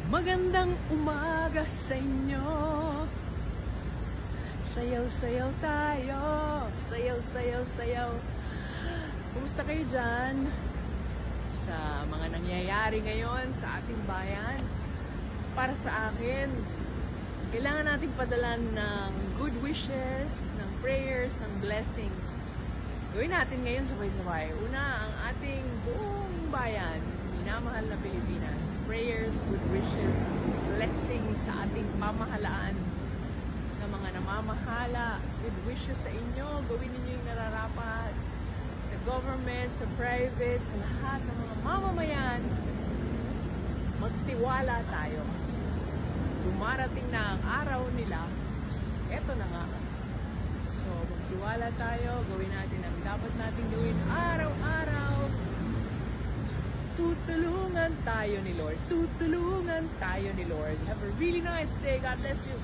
Magandang umaga sa inyo. Sayaw-sayaw tayo. Sayaw-sayaw-sayaw. Kumusta kayo dyan? Sa mga nangyayari ngayon sa ating bayan. Para sa akin, kailangan nating padalan ng good wishes, ng prayers, ng blessings. Gawin natin ngayon sabay-sabay. Una, ang ating buong bayan, minamahal na Pilipinas. Prayers, good wishes, blessings sa ating pamahalaan. Sa mga namamahala, good wishes sa inyo. Gawin ninyo yung nararapat. Sa government, sa private, sa lahat ng mga mamamayan. Magtiwala tayo. Dumarating na ang araw nila. Eto na nga. So, magtiwala tayo. Gawin natin ang dapat natin gawin araw-araw. Tutulungan tayo ni Lord. Tutulungan tayo ni Lord. Have a really nice day. God bless you.